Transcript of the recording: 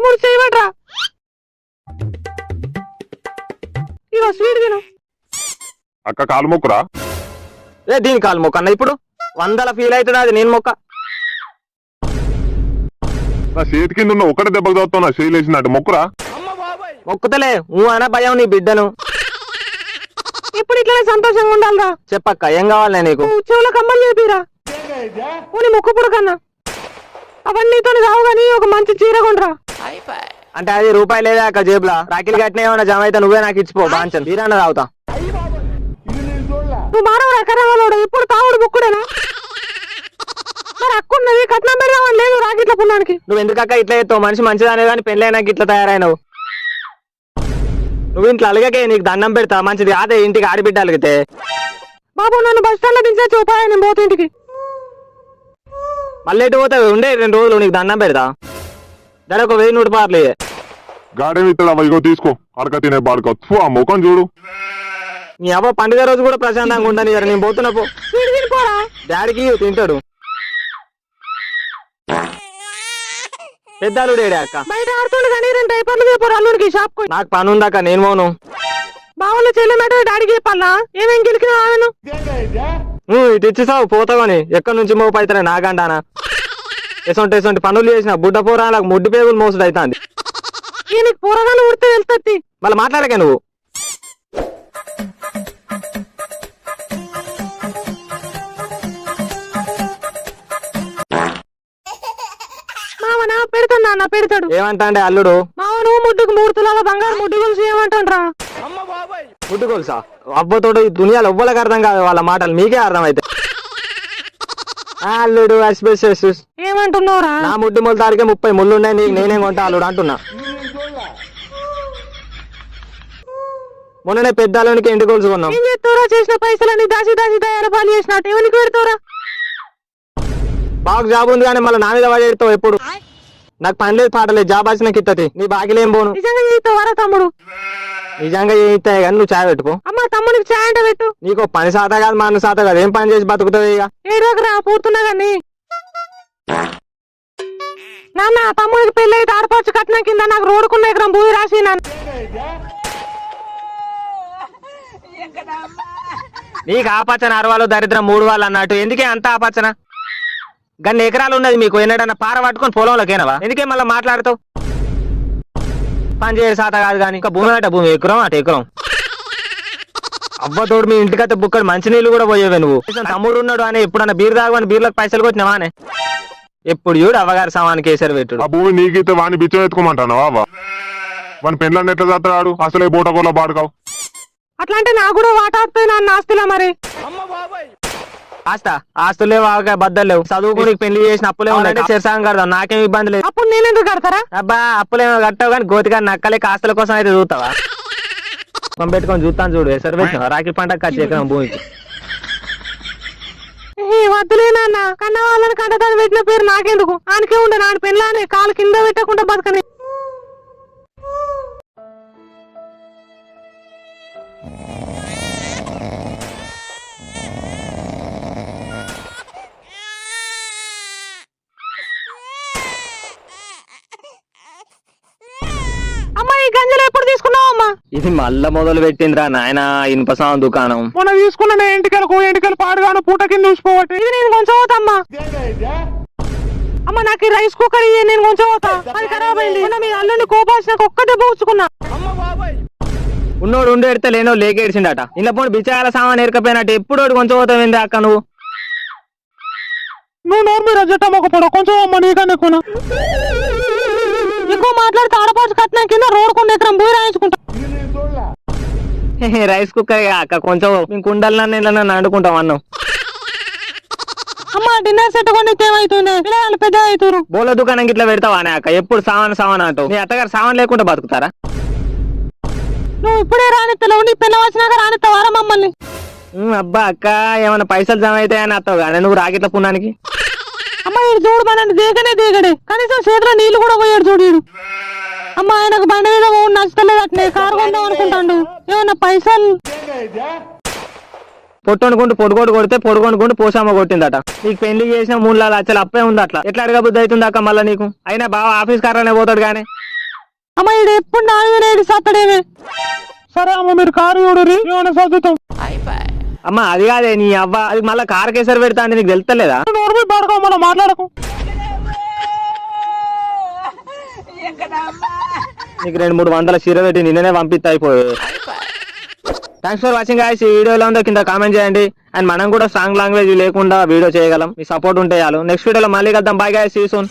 తమ్ముడు చేయబట్రా ఇగో స్వీట్ తిను. అక్క కాలు మొక్కురా. దీని కాలు మొక్క అన్న ఇప్పుడు 100 ఫీల్ అవుతుంది అది నేను మొక్క. నా చేతి కింద ఉన్న ఒకటే దెబ్బకు చదువుతావు నా చేయి లేచినట్టు మొక్కురా. మొక్కుతలే అన భయం నీ బిడ్డను. ఇప్పుడు ఇట్లా సంతోషంగా ఉండాలిరా. చెప్పక్క ఏం కావాలి నీకు? చెవుల కమ్మలు చెప్పిరా పోనీ మొక్కుపుడు కన్నా. అవన్నీతో కావు గానీ ఒక మంచి చీర కొండ్రా. అంటే అది రూపాయి లేదా అక్క జేబులా? రాఖీలు కట్టినా ఏమన్నా జమ అయితే నువ్వే నాకు ఇచ్చిపో బాంచన్ బీరన్న తాగుతా. నువ్వు మానవుడు కరవాడు ఇప్పుడు తాగుడు బుక్కుడేనా? మరి అక్కున్నది కట్నం పెడదామని లేదు రాగిట్ల పుణ్యానికి. నువ్వు ఎందుకక్క ఇట్లా చేస్తావు? మనిషి మంచిదానే కానీ పెళ్ళైనాక ఇట్లా తయారైనవు. నువ్వు ఇంట్లో అలగకే నీకు దండం పెడతా మంచిది అదే ఇంటికి ఆడిబిడ్డ అలిగితే. బాబు నన్ను బస్ స్టాండ్ లో దించే ఉపాయ నేను పోతే ఇంటికి. మళ్ళీ ఎటు పోతావు? ఉండే 2 రోజులు నీకు దండం పెడతా. ఒక 1000 100 గాడేమి ఇస్తాడు ఇగో తీసుకో అరక తినే బాడుకో. ఆ ముఖం చూడు. నీ అవ్వ పండుగ రోజు కూడా ప్రశాంతంగా ఉండని నేను పోతున్నా పో. డాడీకి తింటాడు. పెద్దాలు డేడే అక్క బయట ఆడుతుండే కానీ 2 డైపర్లు చెప్పారు అల్లుడికి షాప్. నాకు పని ఉందాక నేను పోను. బావులు చెల్లెమేట డాడీకి చెప్పాలా ఏమేం గెలికినా ఆమెను. ఇటు ఇచ్చిసావు పోతావని ఎక్కడి నుంచి మోపు అవుతానే నాకంటానా? ఎసొంటి పనులు చేసిన బుడ్డ పోరాలకు ముడ్డు పేగులు మోసుడు అవుతుంది. నీకు పోరగాలు ఉడితే వెళ్తుంది. మళ్ళీ మాట్లాడకే నువ్వు. మామనా పెడతాడు నాన్న పెడతాడు. ఏమంటా అంటే అల్లుడు మామను ముడ్డుకు 3 తులాల బంగారు ముడ్డు కొలిసి ఏమంటాడ్రా? ముడ్డు కొలుసా? అవ్వతోడు ఈ దునియాలో ఎవ్వలకు అర్థం కాదు వాళ్ళ మాటలు, మీకే అర్థం అయితే. అల్లుడు ఏమంటున్నావురా? నా ముడ్డు ముళ్ళు తారీఖే 30 ముళ్ళు ఉన్నాయి నీకు నేనేం కొంటా అల్లుడు అంటున్నా. మొన్ననే పెద్ద అల్లునికి ఎండు కొలుసుకున్నాం. ఏం చేస్తావురా? చేసిన పైసలని దాసి తయారు పాలు చేసినట్టు ఎవరికి పెడతావురా? బాగా జాబ్ ఉంది కానీ మళ్ళీ నా మీద పడేస్తావు ఎప్పుడు. నాకు పని లేదు పాట లేదు, జాబ్ వచ్చిన కిత్తది నీ బాగిలేం పోను. నిజంగా చేస్తావారా తమ్ముడు? నిజంగా చేయిస్తాయి కానీ నువ్వు చాయ్ పెట్టుకో. అమ్మ తమ్ముడికి చాయ్ అంటే పెట్టు. నీకు పని శాత కాదు మా అన్న శాత కాదు, ఏం పని చేసి బతుకుతుంది ఇక. ఏడోకరా పూర్తున్నా కానీ నాన్న తమ్ముడికి పెళ్లి అయితే ఆడపడుచు కట్నం కింద నాకు రోడ్డుకున్న ఎకరం భూమి రాసి నాన్న. నీకు ఆపచ్చన అరవాళ్ళు దరిద్రం 3 వాళ్ళు అన్నట్టు ఎందుకే అంత ఆపచ్చన? గన్ని ఎకరాలు ఉన్నది మీకు, ఎన్నడన్నా పార పట్టుకొని పొలంలోకేనవా? ఎందుకే మళ్ళీ మాట్లాడుతావు? పని చేసే శాత కాదు కానీ ఇంకా భూమి అట భూమి ఎకరం అటు ఎకరం. అవ్వతోడు మీ ఇంటికైతే బుక్కడు మంచినీళ్ళు కూడా పోయేవే నువ్వు. తమ్ముడు ఉన్నాడు అని ఎప్పుడన్నా బీరు తాగని బీర్లకు పైసలు కొట్టినావా అని ఎప్పుడు చూడు అవ్వగారు సమానికి కేసరి పెట్టుడు. ఆ భూమి నీకైతే వాడిని బిచ్చం ఎత్తుకోమంటావా? వాని పెళ్ళని ఎట్లా చేస్తాడు? అసలే బూటకోలో బాడుకావు. అట్లా అంటే నాకు కూడా వాటాడుతాయి నాన్న ఆస్తులా మరి. ఆస్తులే వాగా బద్దలు లేవు, చదువుకుని పెళ్లి చేసిన అప్పులే ఉన్నాయి. చేసాం కడదాం నాకేం ఇబ్బంది లేదు. అప్పుడు నేనెందుకు కడతారా? అబ్బా అప్పులేమో కట్టావు కానీ గోతిగా నక్కలేక ఆస్తుల కోసం అయితే చూస్తావా? పెట్టుకొని చూస్తాను చూడు ఎసరు పెట్టినా రాఖీ పంట ఖర్చు ఎక్కడ భూమికి. వద్దులే నాన్న కన్న వాళ్ళని కంటదాన్ని పెట్టిన పేరు నాకెందుకు? ఆనకే ఉండే నాన్న పెళ్ళానే కాలు కింద పెట్టకుండా బతకని. గంజలు ఎప్పుడు తీసుకున్నావు అమ్మా? ఇది మళ్ళా మొదలు పెట్టిందిరా నాయన ఇనుప సామాన్ దుకాణం. మొన్న తీసుకున్నా ఎంటికలు పాడుగాను పూట కింద చూసిపోవట్టు. ఇది నేను కొంచెం పోతామ్మా. అమ్మ నాకు ఈ రైస్ కుక్కర్ నేను కొంచెం పోతా, అది ఖరాబ్ అయింది. మీ అల్లుని కోపాల్సిన ఒక్క దెబ్బ ఉంచుకున్నా. ఉన్నోడు ఉండి ఎడితే లేనో లేకేడ్చిండట. ఇలా పోనీ బిచ్చాల సామాన్ ఎరకపోయినట్టు ఎప్పుడు కొంచెం పోతావు అక్క నువ్వు. నువ్వు నోరు మీద జట్టమ్మ ఒక పొడ కొంచెం అమ్మ నీకన్నా ఎక్కువ ఎక్కువ మాట్లాడితే ఆడపాటు కట్టిన కింద రోడ్ కొన్ని ఎకరం భూమి రాయించుకుంటా. రైస్ కుక్కర్ అక్క కొంచెం మేము కుండలన్నా ఇలా వండుకుంటాం అన్నం. అమ్మ డిన్నర్ సెట్ కొని ఏమైతుంది పిల్లలు పెద్ద అవుతారు. బోల దుకాణం ఇట్లా పెడతావా అక్క? ఎప్పుడు సామాన్ అంటావు. నీ అత్తగారు సామాన్ లేకుండా బతుకుతారా? నువ్వు ఇప్పుడే రానిస్తావు, నీ పిల్ల వచ్చినాక రానిస్తావారా మమ్మల్ని? అబ్బా అక్క ఏమన్నా పైసలు జమ అయితే అని అత్తావు కానీ నువ్వు రాగిట్ల పుణ్యానికి. అమ్మ ఇది చూడు మనండి దిగడే కనీసం చేతిలో నీళ్లు కూడా పోయాడు చూడు. అమ్మ ఆయనకు బండి మీద నచ్చలేదు అట్నే కారు కొందాం అనుకుంటాడు. ఏమన్నా పైసలు పొట్టనుకుంటూ పొడుగోడు కొడితే పొడుగొనుకుంటూ పోసామ కొట్టిందట. నీకు పెళ్లి చేసిన 3 లక్షలు అప్పే ఉంది. అట్లా ఎట్లా అడగబుద్ధి అవుతుంది అక్క మళ్ళీ నీకు? అయినా బావ ఆఫీస్ కారానే పోతాడు కానీ అమ్మ ఈడు ఎప్పుడు నా మీద ఏడు సత్తడేమే. సరే అమ్మ మీరు కారు చూడరి ఏమైనా సర్దుతాం. అమ్మ అది కాదే నీ అవ్వ, అది మళ్ళీ కారు కేసరి పెడతా అంటే నీకు తెలుస్తలేదా? నోరు పాడుకో మనం మాట్లాడకు. నీకు 200-300 చీర పెట్టి నిన్ననే పంపిస్తా అయిపోయి. Thanks for watching guys. ఈ వీడియోలో ఉందో కింద కామెంట్ చేయండి. అండ్ మనం కూడా స్ట్రాంగ్ లాంగ్వేజ్ లేకుండా వీడియో చేయగలం. మీ సపోర్ట్ ఉంటే చాలు. నెక్స్ట్ వీడియోలో మళ్ళీ కలుద్దాం. Bye guys, see you soon.